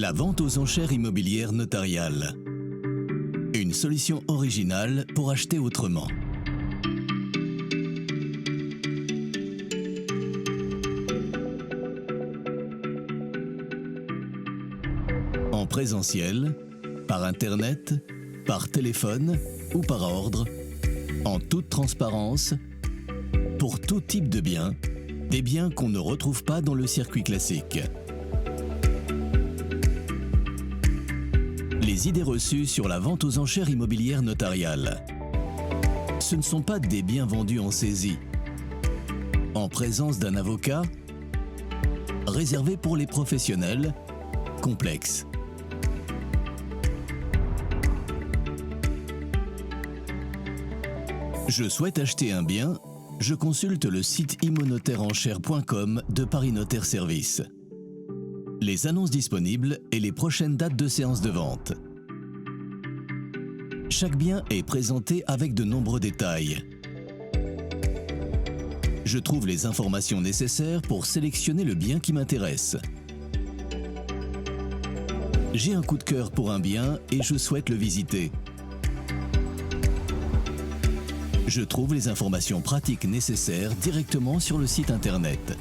La vente aux enchères immobilières notariales. Une solution originale pour acheter autrement. En présentiel, par Internet, par téléphone ou par ordre, en toute transparence, pour tout type de biens, des biens qu'on ne retrouve pas dans le circuit classique. Les idées reçues sur la vente aux enchères immobilières notariales. Ce ne sont pas des biens vendus en saisie, en présence d'un avocat, réservés pour les professionnels, complexes. Je souhaite acheter un bien, je consulte le site immonotairenchères.com de Paris Notaire Service. Les annonces disponibles et les prochaines dates de séance de vente. Chaque bien est présenté avec de nombreux détails. Je trouve les informations nécessaires pour sélectionner le bien qui m'intéresse. J'ai un coup de cœur pour un bien et je souhaite le visiter. Je trouve les informations pratiques nécessaires directement sur le site internet.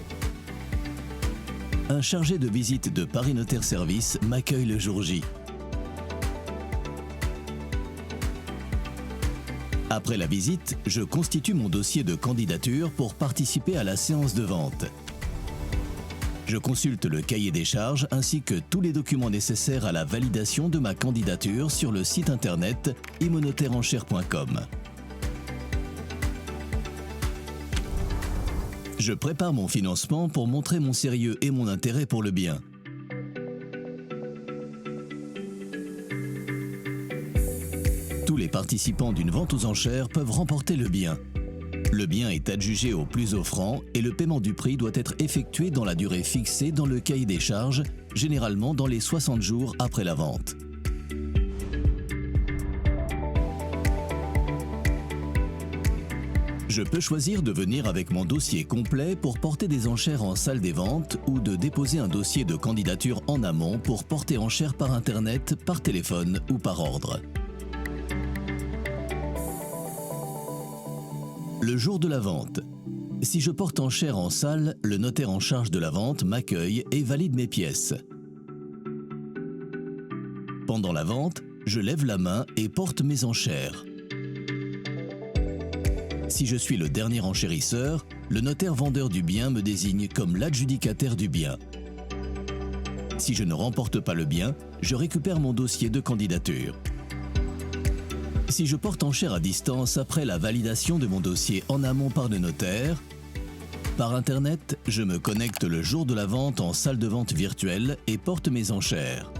Un chargé de visite de Paris Notaire Service m'accueille le jour J. Après la visite, je constitue mon dossier de candidature pour participer à la séance de vente. Je consulte le cahier des charges ainsi que tous les documents nécessaires à la validation de ma candidature sur le site internet immonotairenchères.com. Je prépare mon financement pour montrer mon sérieux et mon intérêt pour le bien. Tous les participants d'une vente aux enchères peuvent remporter le bien. Le bien est adjugé au plus offrant et le paiement du prix doit être effectué dans la durée fixée dans le cahier des charges, généralement dans les 60 jours après la vente. Je peux choisir de venir avec mon dossier complet pour porter des enchères en salle des ventes ou de déposer un dossier de candidature en amont pour porter enchères par Internet, par téléphone ou par ordre. Le jour de la vente. Si je porte enchères en salle, le notaire en charge de la vente m'accueille et valide mes pièces. Pendant la vente, je lève la main et porte mes enchères. Si je suis le dernier enchérisseur, le notaire vendeur du bien me désigne comme l'adjudicataire du bien. Si je ne remporte pas le bien, je récupère mon dossier de candidature. Si je porte enchère à distance après la validation de mon dossier en amont par le notaire, par Internet, je me connecte le jour de la vente en salle de vente virtuelle et porte mes enchères.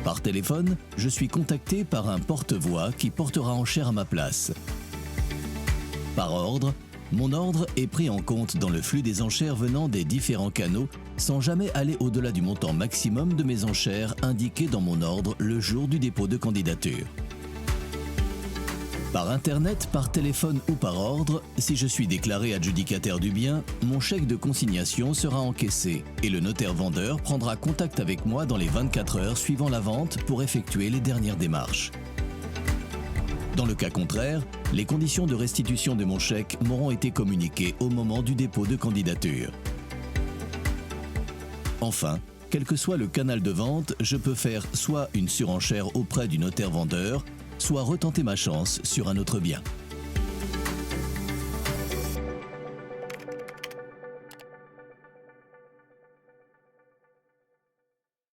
Par téléphone, je suis contacté par un porte-voix qui portera enchère à ma place. Par ordre, mon ordre est pris en compte dans le flux des enchères venant des différents canaux sans jamais aller au-delà du montant maximum de mes enchères indiqué dans mon ordre le jour du dépôt de candidature. Par Internet, par téléphone ou par ordre, si je suis déclaré adjudicataire du bien, mon chèque de consignation sera encaissé et le notaire vendeur prendra contact avec moi dans les 24 heures suivant la vente pour effectuer les dernières démarches. Dans le cas contraire, les conditions de restitution de mon chèque m'auront été communiquées au moment du dépôt de candidature. Enfin, quel que soit le canal de vente, je peux faire soit une surenchère auprès du notaire vendeur, soit retenter ma chance sur un autre bien.